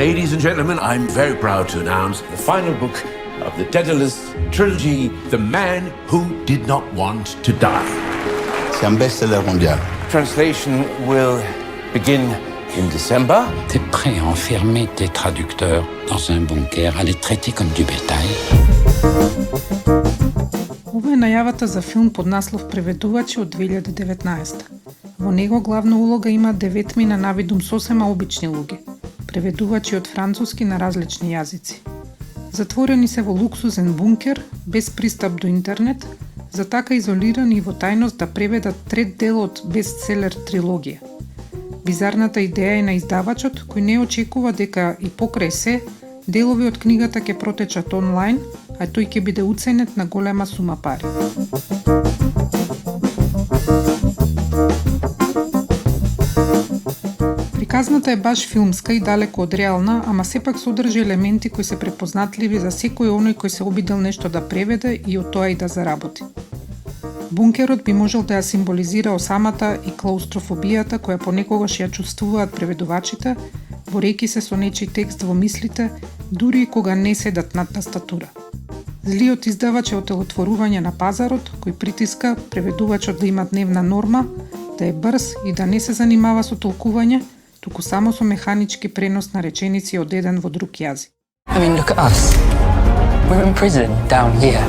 Ladies and gentlemen, I'm very proud to announce the final book of the Daedalus trilogy, The Man Who Did Not Want to Die. C'est un best-seller mondial. Translation will begin in December. T'es prêt à enfermer tes traducteurs dans un bunker, à les traiter comme du bétail? Ова е најавата за филм под наслов Преведувачи од 2019. Во него главна улога има 9 навидум сосема обични луѓе, преведувачи од француски на различни јазици. Затворени се во луксузен бункер, без пристап до интернет, за така изолирани и во тајност да преведат трет дел од бестселер трилогија. Бизарната идеја е на издавачот, кој не очекува дека и покрај се, делови од книгата ќе протечат онлайн, а тој ќе биде уценет на голема сума пари. Приказната е баш филмска и далеко од реална, ама сепак содржи елементи кои се препознатливи за секој оној кој се обидел нешто да преведе и од тоа и да заработи. Бункерот би можел да ја символизира осамата и клаустрофобијата која понекогаш ја чувствуваат преведувачите, борејќи се со нечи текст во мислите, дури и кога не седат над тастатура. Злиот издавач е отелотворување на пазарот, кој притиска преведувачот да има дневна норма, да е брз и да не се занимава со толкување, туку само со механички пренос на реченици од еден во друг јазик. I mean, look at us. We're in prison down here.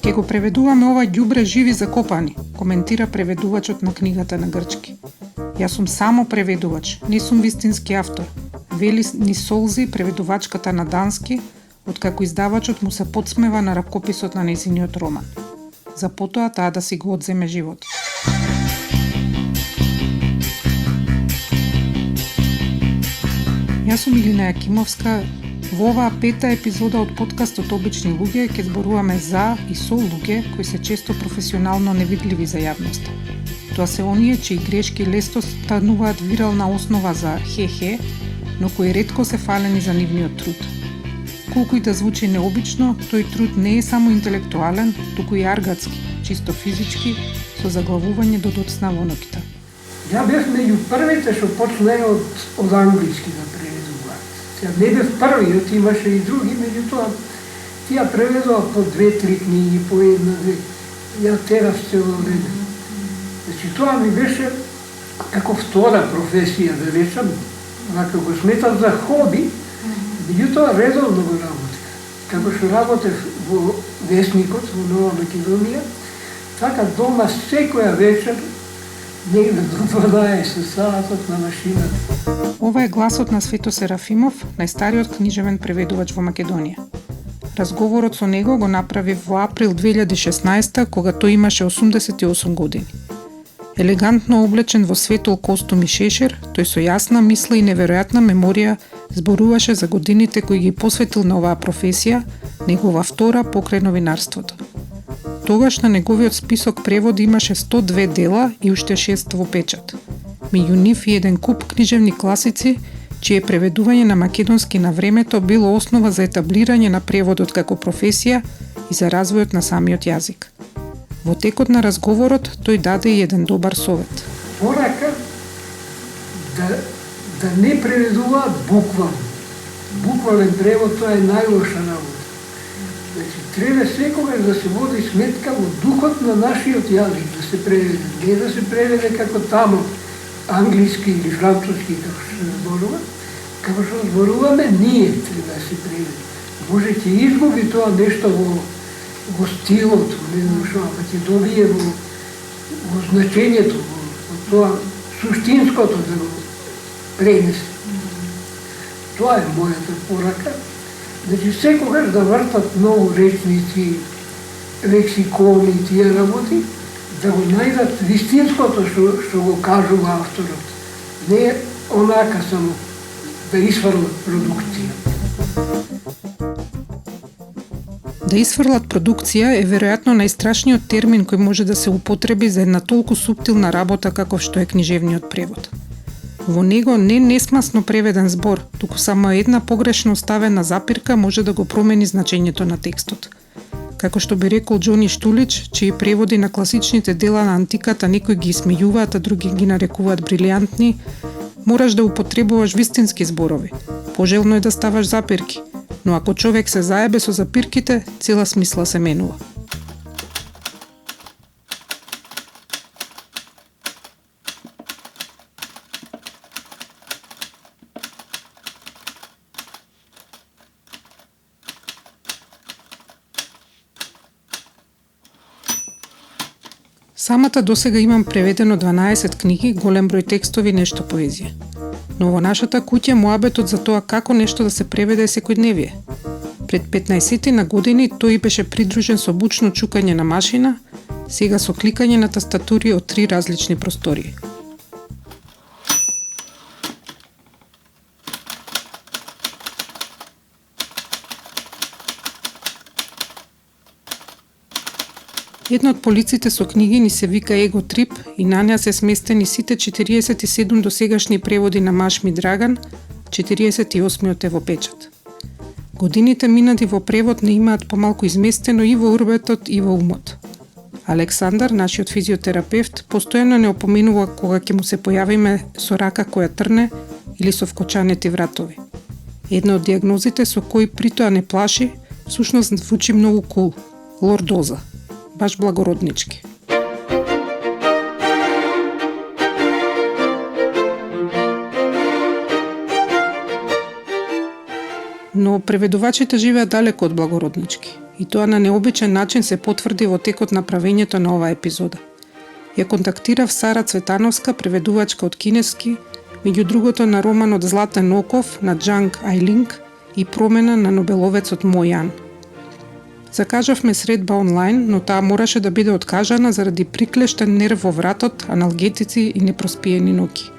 Ке го преведуваме ова ѓубре живи закопани, коментира преведувачот на книгата на грчки. Јас сум само преведувач, не сум вистински автор. Вели ни солзи преведувачката на дански, откако издавачот му се подсмева на ракописот на нејзиниот роман. За потоа таа да си го одземе живот. Јас сум Илина Јакимовска. Во оваа пета епизода од подкастот Обични луѓе ќе зборуваме за и со луѓе кои се често професионално невидливи за јавноста. Тоа се оние чии грешки лесно стануваат вирална основа за хе-хе, но кои ретко се фалени за нивниот труд. Колку и да звучи необично, тој труд не е само интелектуален, туку и аргатски, чисто физички, со заглавување до доцна во ноќта. Ја бев меѓу првите што почнеа од англиски да преведуваат. Сега не бев првиот, имаше и други, меѓутоа тие преведува по 2-3 книги, по една, ја терав цело време. Значи тоа ми беше како втора професија, да речам, онака го сметав за хоби, меѓутоа редовно го работев. Како што работев во Весникот, во Нова Македонија, така дома секоја вечер, негде до 12 саатот на машината. Ова е гласот на Свето Серафимов, најстариот книжевен преведувач во Македонија. Разговорот со него го направи во април 2016, кога тој имаше 88 години. Елегантно облечен во светол костум и шешер, тој со јасна мисла и неверојатна меморија зборуваше за годините кои ги посветил на оваа професија, негова втора покрај новинарството. Тогаш на неговиот список преводи имаше 102 дела и уште 6 во печат. Меѓу нив и еден куп книжевни класици, чие преведување на македонски на времето било основа за етаблирање на преводот како професија и за развојот на самиот јазик. Во текот на разговорот тој даде и еден добар совет. Порака да не преведуваат буквално. Буквален превод тоа е најлоша работа. Значи, треба секогаш да се води сметка во духот на нашиот јазик да се преведе. Не да се преведе како тамо, англиски или француски, како што се зборува. Како што зборуваме, ние треба да се преведе. Може ќе изгуби тоа нешто во стилот, не знам што, ама ќе добие во значењето, во тоа суштинското да го пренесе. Тоа е мојата порака. Значи, секогаш да вртат многу речници, лексикони и тие работи, да го најдат вистинското што го кажува авторот. Не онака само да изфрлат продукција. Да изфрлат продукција е веројатно најстрашниот термин кој може да се употреби за една толку суптилна работа како што е книжевниот превод. Во него не несмасно преведен збор, туку само една погрешно оставена запирка може да го промени значењето на текстот. Како што би рекол Џони Штулич, чии преводи на класичните дела на антиката некои ги смејуваат, а други ги нарекуваат брилијантни, мораш да употребуваш вистински зборови. Пожелно е да ставаш запирки, но ако човек се заебе со запирките, цела смисла се менува. Самата досега имам преведено 12 книги, голем број текстови, нешто поезија. Но во нашата куќа муабетот за тоа како нешто да се преведе е секојдневие. Пред 15 на години тој беше придружен со бучно чукање на машина, сега со кликање на тастатури од 3 различни простории. Една од полиците со книги ни се вика Его Трип и на неа се сместени сите 47 досегашни преводи на Машми Драган, 48-миот е во печат. Годините минати во превод не имаат помалку изместено и во урбетот и во умот. Александар, нашиот физиотерапевт, постојано не опоменува кога ќе му се појавиме со рака која трне или со вкочанети вратови. Една од диагнозите со кои притоа не плаши, всушност звучи многу кул – лордоза. Баш благороднички. Но преведувачите живеат далеко од благороднички и тоа на необичен начин се потврди во текот на правењето на оваа епизода. Ја контактирав Сара Цветановска, преведувачка од кинески, меѓу другото на романот Златен оков на Джанг Айлинг и Промена на нобеловецот Мо Јан. Закажавме средба онлайн, но таа мораше да биде откажана заради приклештен нерв во вратот, аналгетици и непроспиени ноќи.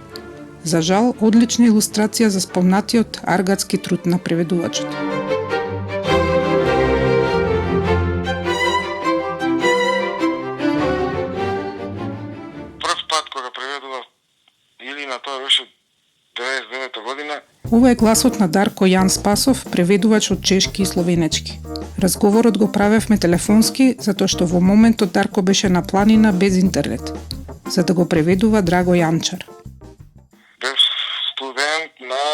За жал, одлична илустрација за спомнатиот аргатски труд на преведувачот. Прв пат кога преведував, или на тоа беше 99 година. Ова е гласот на Дарко Јан Спасов, преведувач од чешки и словенечки. Разговорот го правевме телефонски, затоа што во моментот Дарко беше на планина без интернет, за да го преведува Драго Јанчар. Бев студент на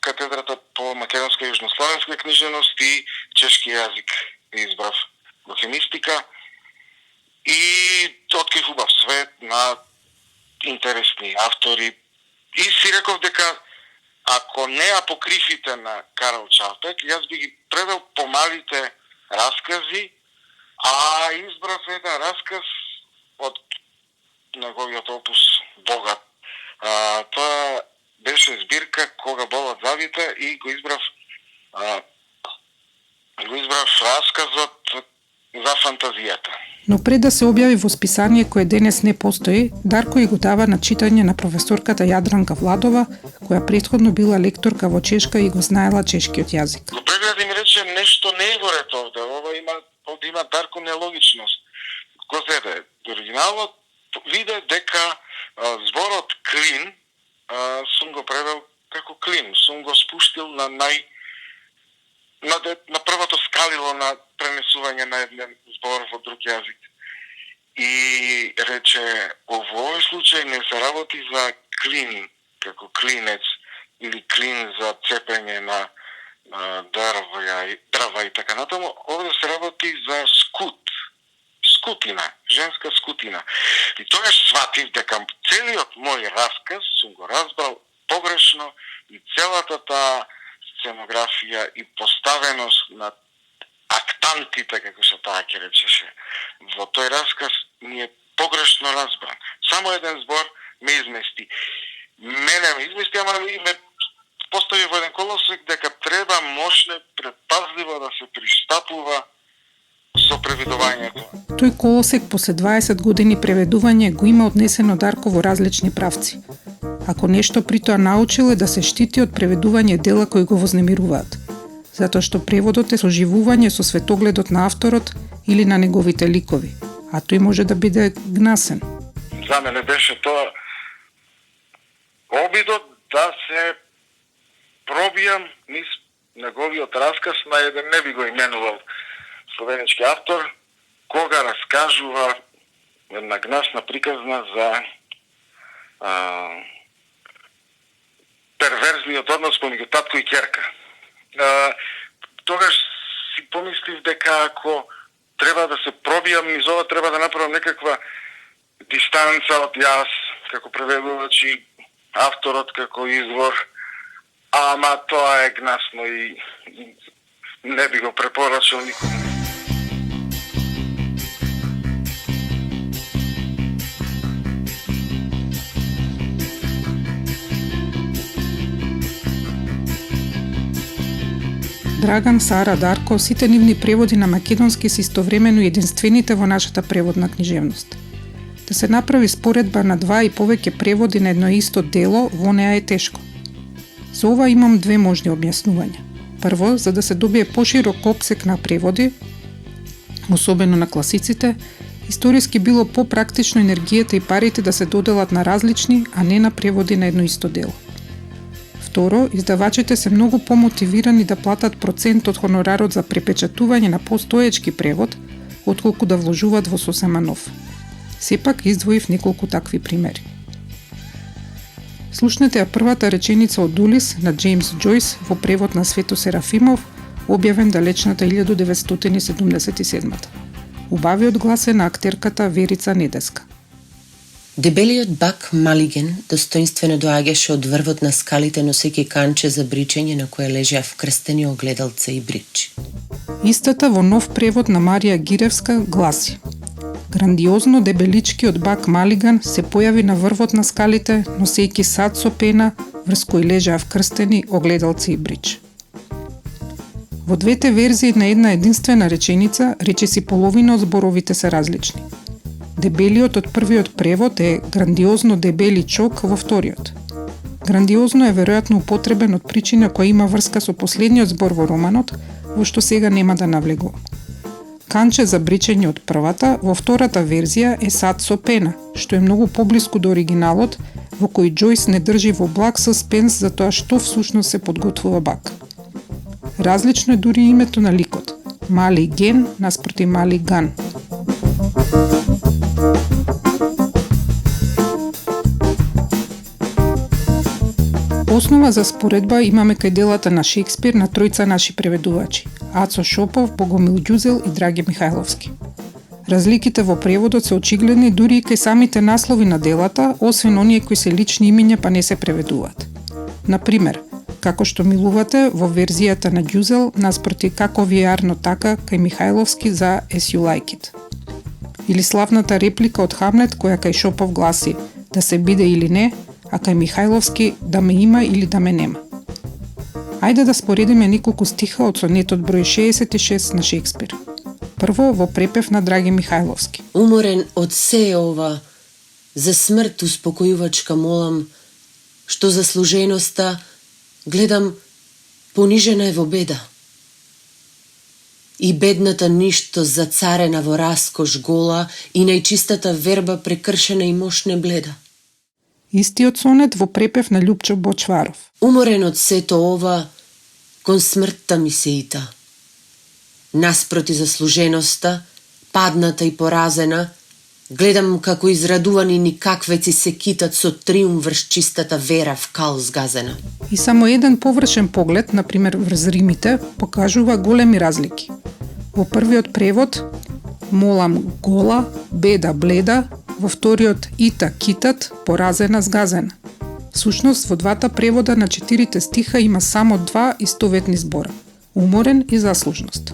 катедрата по македонска и јужнословенска книжевност и чешки јазик. Избрав лохемистика и открив убав свет на интересни автори и си реков дека ако не апокрифите на Карл Чапек, јас би ги превел помалите раскази, а избрав еден расказ од неговиот опус Богат. Тоа беше збирка Кога болат завите и го избрав расказот за фантазијата. Но пред да се објави во списание кое денес не постои, Дарко и го дава на читање на професорката Јадранка Владова, која претходно била лекторка во чешка и го знаела чешкиот јазик. Го прегледа и ми рече нешто не е во ред овде, овде има Дарко нелогичност. Го зеде оригиналот, виде дека зборот клин сум го превел како клин, сум го спуштил на на првото скалило на пренесување на еден збор во друг јазик. И рече, во овој случај не се работи за клин, како клинец, или клин за цепење на дрва и така натаму, овде се работи за скут. Скутина, женска скутина. И тогаш сватив дека целиот мој расказ сум го разбрал погрешно и целата таа сценографија и поставеност на актантите, како се таа ќе речеше, во тој расказ ми е погрешно разбран. Само еден збор ме измести. Мене ме измести, ама ме постави во еден колосек дека треба мощно предпазливо да се пристапува со преведувањето. Тој колосек после 20 години преведување го има однесено Дарко во различни правци. Ако нешто при тоа научил е да се штити од преведување дела кои го вознемируваат, затоа што преводот е соживување со светогледот на авторот или на неговите ликови, а тој може да биде гнасен. За мене беше тоа обидот да се пробијам низ неговиот расказ на еден, не би го именувал словенечки автор, кога раскажува една гнасна приказна за пријазниот однос помеѓу татко и ќерка. Тогаш си помислив дека ако треба да се пробијам низ ова, треба да направам некаква дистанца од јас како преведувач и авторот како извор, ама тоа е гнасно и не би го препорачал никому. Драган, Сара, Дарко, сите нивни преводи на македонски се истовремено единствените во нашата преводна книжевност. Да се направи споредба на два и повеќе преводи на едно исто дело, во неа е тешко. За ова имам две можни објаснувања. Прво, за да се добие поширок опсек на преводи, особено на класиците, историски било попрактично енергијата и парите да се доделат на различни, а не на преводи на едно исто дело. Второ, издавачите се многу помотивирани да платат процент од хонорарот за препечатување на постоечки превод, отколку да вложуваат во сосема нов. Сепак издвоив неколку такви примери. Слушнете ја првата реченица од Улис на Джеймс Џојс во превод на Свето Серафимов, објавен далечната 1977. Убавиот глас е на актерката Верица Недеска. Дебелиот бак Малиген достоинствено доаѓаше од врвот на скалите носејќи канче за бричење на кое лежеа вкрстени огледалца и брич. Истата во нов превод на Марија Гиревска гласи: Грандиозно дебеличкиот бак Малиган се појави на врвот на скалите носејќи сад со пена врз кој лежеа вкрстени огледалци и брич. Во двете верзии на една единствена реченица, речиси половина од зборовите се различни. Дебелиот од првиот превод е грандиозно дебели чок во вториот. Грандиозно е веројатно употребен од причина која има врска со последниот збор во романот, во што сега нема да навлегувам. Канче за бричење од првата, во втората верзија е сад со пена, што е многу поблиску до оригиналот, во кој Џојс не држи во благ суспенс за тоа што всушност се подготвува бак. Различно е дури името на ликот. Мали Ген наспроти Мали Ган. Основа за споредба имаме кај делата на Шекспир на тројца наши преведувачи – Ацо Шопов, Богомил Ѓузел и Драги Михајловски. Разликите во преводот се очигледни дури и кај самите наслови на делата, освен оние кои се лични имиња па не се преведуваат. Например, Како што милувате во верзијата на Ѓузел наспроти Како ви е арно така кај Михајловски за As You Like It. Или славната реплика од Хамлет која кај Шопов гласи да се биде или не, а кај Михајловски да ме има или да ме нема. Ајде да споредиме неколку стиха од сонетот број 66 на Шекспир. Прво во препев на Драги Михајловски. Уморен од се ова, за смрт успокојувачка молам, што заслуженоста гледам понижена е во беда. И бедната ништо зацарена во раскош гола и најчистата верба прекршена и мошне бледа. Истиот сонет во препев на Љупчо Бочваров. Уморен од сето ова, кон смртта ми се ита. Наспроти заслуженоста, падната и поразена, гледам како израдувани никаквеци се китат со триумф врз чистата вера в кал згазена. И само еден површен поглед, например врз римите, покажува големи разлики. Во првиот превод молам гола, беда бледа, во вториот ита китат, поразена згазена. Всушност во двата превода на 4 стиха има само два истоветни збора – уморен и заслужност.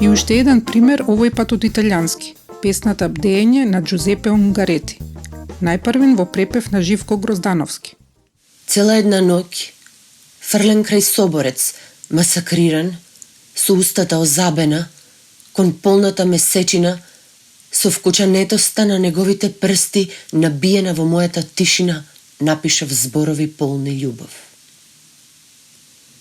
И уште еден пример, овој пат од италијански, песната Бдење на Џузепе Унгарети. Најпрвен во препев на Живко Гроздановски. Цела една ноќ, фрлен крај соборец, масакриран, со устата озабена, кон полната месечина, со вкучанетоста на неговите прсти набиена во мојата тишина, напишав зборови полни љубов.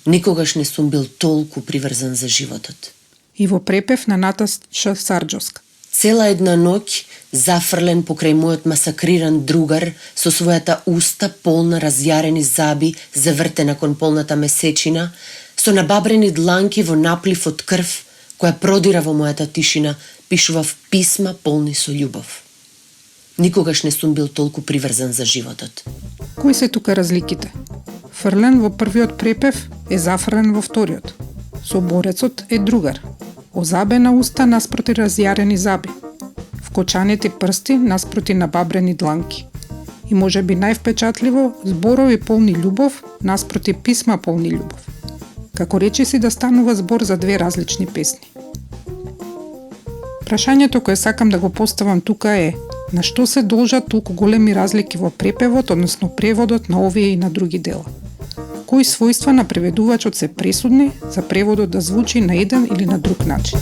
Никогаш не сум бил толку приврзан за животот. И во препев на Наташа Сарџовска. Цела една ноќ, зафрлен покрај мојот масакриран другар, со својата уста полна разјарени заби, завртена кон полната месечина, со набабрени дланки во наплив од крв, која продира во мојата тишина, пишував писма полни со љубов. Никогаш не сум бил толку приврзан за животот. Кои се тука разликите? Фрлен во првиот препев е зафрлен во вториот. Соборецот е другар. Озабена уста наспроти разјарени заби. Вкочаните прсти наспроти набабрени дланки. И може би највпечатливо, зборови полни љубов наспроти писма полни љубов. Како речи си да станува збор за две различни песни. Прашањето кое сакам да го поставам тука е: на што се должат толку големи разлики во препевот, односно преводот на овие и на други дела? Кои својства на преведувачот се пресудни за преводот да звучи на еден или на друг начин?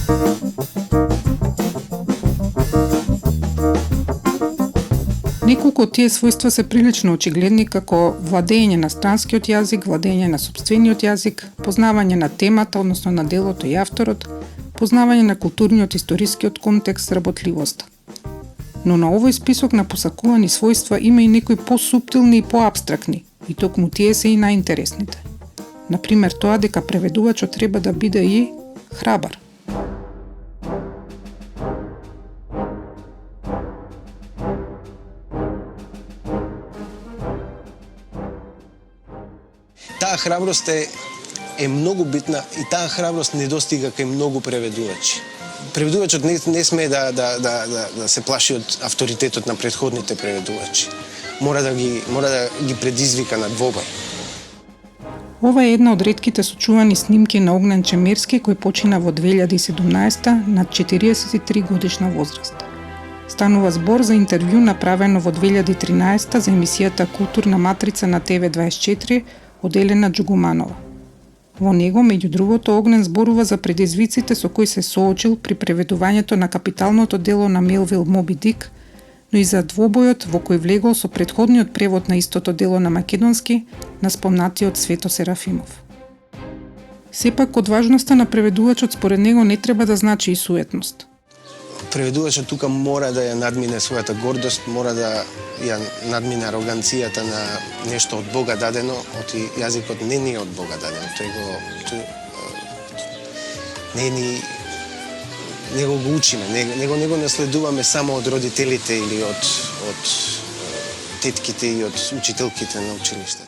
Неколку од тие својства се прилично очигледни, како владење на странскиот јазик, владење на сопствениот јазик, познавање на темата, односно на делото и авторот, познавање на културниот историскиот контекст, работливоста. Но на овој список на посакувани својства има и некои посуптилни и поабстрактни, и токму тие се и најинтересните. Например, тоа дека преведувачот треба да биде и храбар. Таа храброст е многу битна и таа храброст не достига кај многу преведувачи. Преведувачот не смее да се плаши од авторитетот на претходните преведувачи. Мора да ги предизвика на двобој. Ова е една од ретките сочувани снимки на Огнен Чемерски, кој почина во 2017 на 43 годишна возраст. Станува збор за интервју направено во 2013 за емисијата Културна матрица на ТВ24 од Елена Джугуманова. Во него, меѓу другото, Огнен зборува за предизвиците со кои се соочил при преведувањето на капиталното дело на Мелвил Моби Дик, но и за двобојот во кој влегол со претходниот превод на истото дело на македонски на спомнатиот Свето Серафимов. Сепак, од важноста на преведувачот според него не треба да значи и суетност. Преведувачот тука мора да ја надмине својата гордост, мора да ја надмине ароганцијата на нешто од Бога дадено, оти јазикот не ни е од Бога дадено, него го учиме, него не го наследуваме само од родителите или од тетките и од учителките на училиште.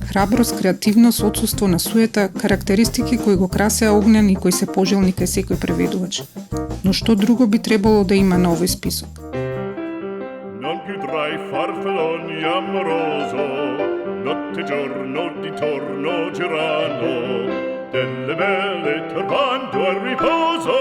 Храброст, креативност, отсуство на суета, карактеристики кои го красеа Огнен и кои се пожелни кај секој преведувач. Но што друго би требало да има на овој список? Non più tra i farfalloni amoroso, notte e giorno di torno girando, delle belle turbando al riposo.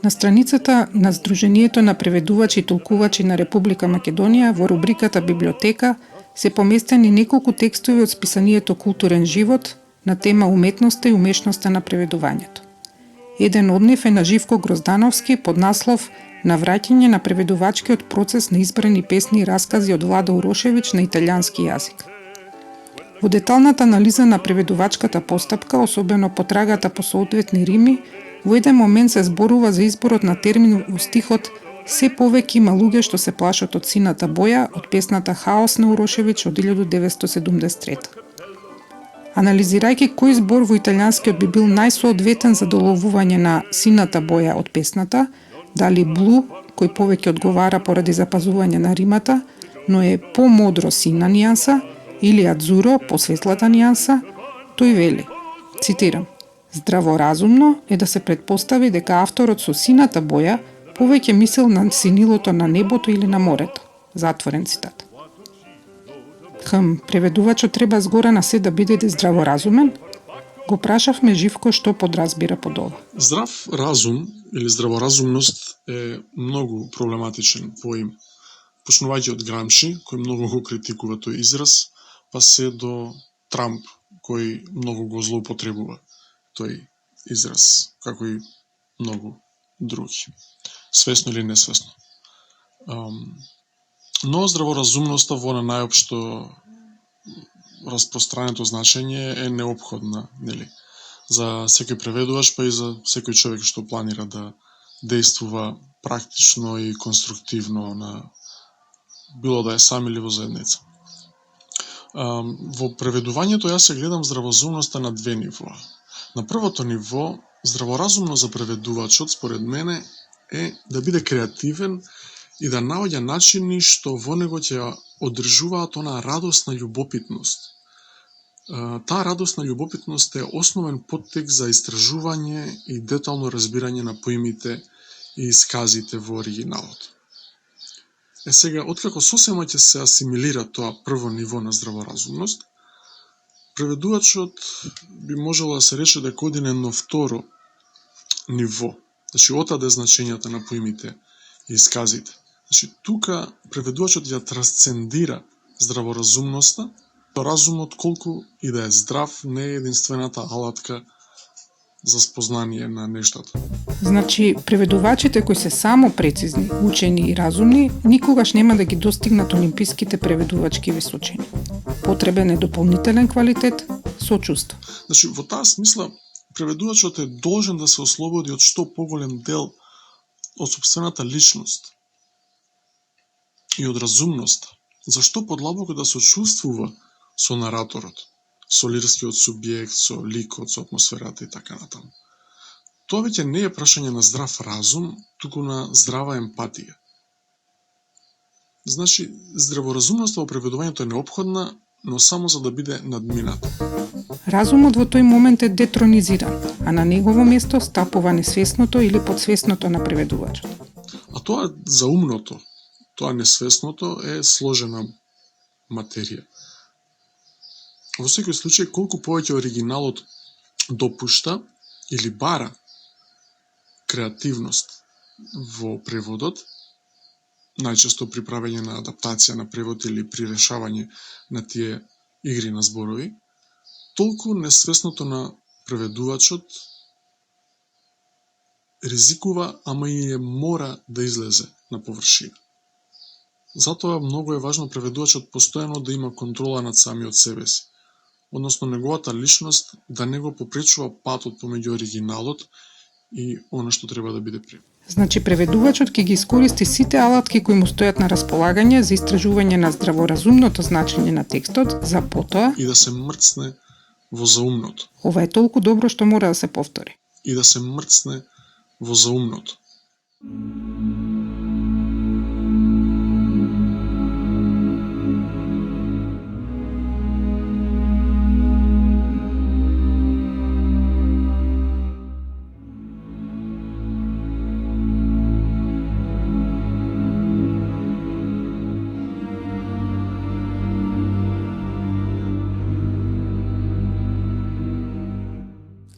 На страницата на Сдруженијето на преведувачи и толкувачи на Република Македонија во рубриката Библиотека се поместени неколку текстови од списанието Културен живот на тема уметноста и умешноста на преведувањето. Еден од нив е на Живко Гроздановски под наслов "Навраќање на преведувачкиот процес на избрани песни и раскази од Влада Урошевиќ на италијански јазик". Во деталната анализа на преведувачката постапка, особено потрагата по соодветни рими, во еден момент се зборува за изборот на термин во стихот "Се повеќе има луѓе што се плашат од сината боја" од песната "Хаос" на Урошевиќ од 1973. Анализирајќи кој збор во италијанскиот би бил најсоодветен за доловување на сината боја од песната, дали блу, кој повеќе одговара поради запазување на римата, но е помодро сина нијанса, или адзуро, посветлата нијанса, тој вели, цитирам: "Здраворазумно е да се претпостави дека авторот со сината боја повеќе мислел на синилото на небото или на морето". Затворен цитат. Преведувачот треба згора на се да биде здраворазумен? Го прашавме Живко што подразбира под ова. Здрав разум или здраворазумност е многу проблематичен поим, почнувајќи од Грамши, кој многу го критикува тој израз, па се до Трамп, кој многу го злоупотребува тој израз, како и многу други, свесно или несвесно. Но здраворазумноста во најопшто распространето значење е неопходна, нели, за секој преведувач, па и за секој човек што планира да действува практично и конструктивно на било да е сам или во заедница. Во преведувањето јас се гледам здраворазумноста на две нивоа. На првото ниво здраворазумно за преведувачот, според мене, е да биде креативен и да наоѓа начини што во него ќе одржуваат онаа радосна љубопитност. Таа радосна љубопитност е основен поттекст за истражување и детално разбирање на поимите и исказите во оригиналот. Сега, откако сосема ќе се асимилира тоа прво ниво на здраворазумност, преведувачот би можело да се рече дека оди на едно второ ниво. Значи, отаде значењата на поимите и исказите. Значи, тука преведувачот ја трансцендира здраворазумноста. Разумот, колку и да е здрав, не е единствената алатка за спознание на нештата. Значи, преведувачите кои се само прецизни, учени и разумни, никогаш нема да ги достигнат олимписките преведувачки височини. Потребен е дополнителен квалитет, сочувство. Значи, во таа смисла, преведувачот е должен да се ослободи од што поголем дел од собствената личност и од разумноста. Зашто подлабоко да се чувствува со нараторот, со лирскиот субјект, со ликот, со атмосферата и така натаму. Тоа веќе не е прашање на здрав разум, туку на здрава емпатија. Значи, здраворазумноста во преведувањето е неопходна, но само за да биде надмината. Разумот во тој момент е детронизиран, а на негово место стапува несвесното или подсвесното на преведувачот. А тоа за умното, тоа несвесното е сложена материја. Во секој случај, колку повеќе оригиналот допушта или бара креативност во преводот, најчесто при правење на адаптација на превод или при решавање на тие игри на зборови, толку несвесното на преведувачот ризикува, ама и мора да излезе на површина. Затоа многу е важно преведувачот постојано да има контрола над самиот себе си, односно неговата личност да не го попречува патот помеѓу оригиналот и она што треба да биде преведено. Значи, преведувачот ќе ги искористи сите алатки кои му стојат на располагање за истражување на здраворазумното значење на текстот, за потоа и да се мрцне во заумното. Ова е толку добро што мора да се повтори. И да се мрцне во заумното.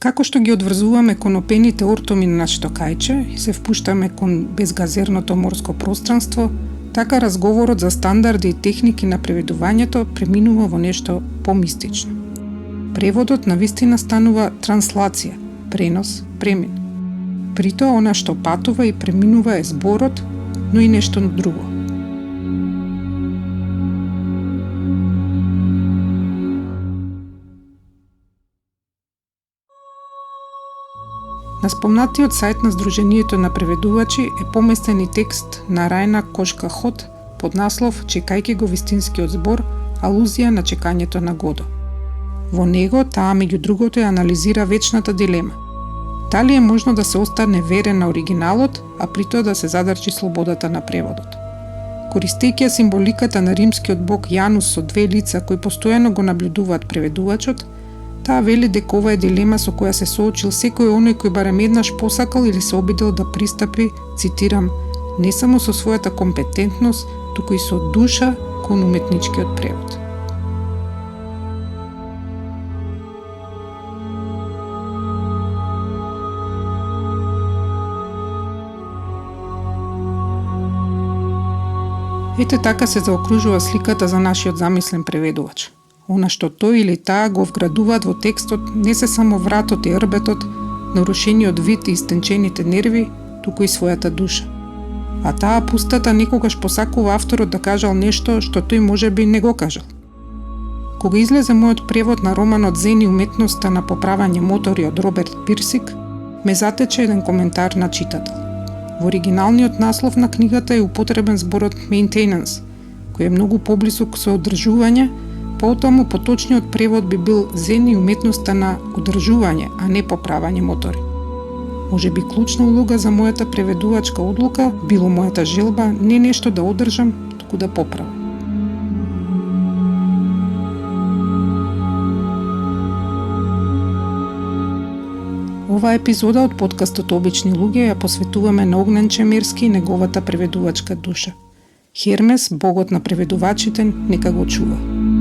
Како што ги одврзуваме конопените ортоми на нашето кајче и се впуштаме кон безгазерното морско пространство, така разговорот за стандарди и техники на преведувањето преминува во нешто помистично. Преводот навистина станува транслација, пренос, премин. Притоа она што патува и преминува е зборот, но и нешто друго. На спомнатиот сајт на Сдруженијето на преведувачи е поместен и текст на Рајна Кошка Ход под наслов "Чекајќи го вистинскиот збор", алузија на чекањето на Годо. Во него таа меѓу другото ја анализира вечната дилема. Дали е можно да се остане верен на оригиналот, а притоа да се задржи слободата на преводот? Користејќи символиката на римскиот бог Јанус со две лица кои постојано го наблюдуваат преведувачот, таа вели дека ова е дилема со која се соочил секој оној кој барем еднаш посакал или се обидел да пристапи, цитирам, не само со својата компетентност, туку и со душа кон уметничкиот превод. Ете така се заокружува сликата за нашиот замислен преведувач. Она што тој или таа го вградуваат во текстот не се само вратот и рбетот, нарушениот вид и истенчените нерви, туку и својата душа. А таа пустата некогаш посакува авторот да кажал нешто што тој можеби не го кажал. Кога излезе мојот превод на романот Зен и уметноста на поправање мотори од Роберт Пирсик, ме затече еден коментар на читател. Во оригиналниот наслов на книгата е употребен зборот maintenance, кој е многу поблисок со одржување, потаму поточниот превод би бил Зен и уметноста на одржување, а не поправање мотори. Може би клучна улога за мојата преведувачка одлука било мојата желба не нешто да одржам, туку да поправам. Оваа епизода од подкастот Обични луѓе ја посветуваме на Огнен Чемерски и неговата преведувачка душа. Хермес, богот на преведувачите, нека го чува.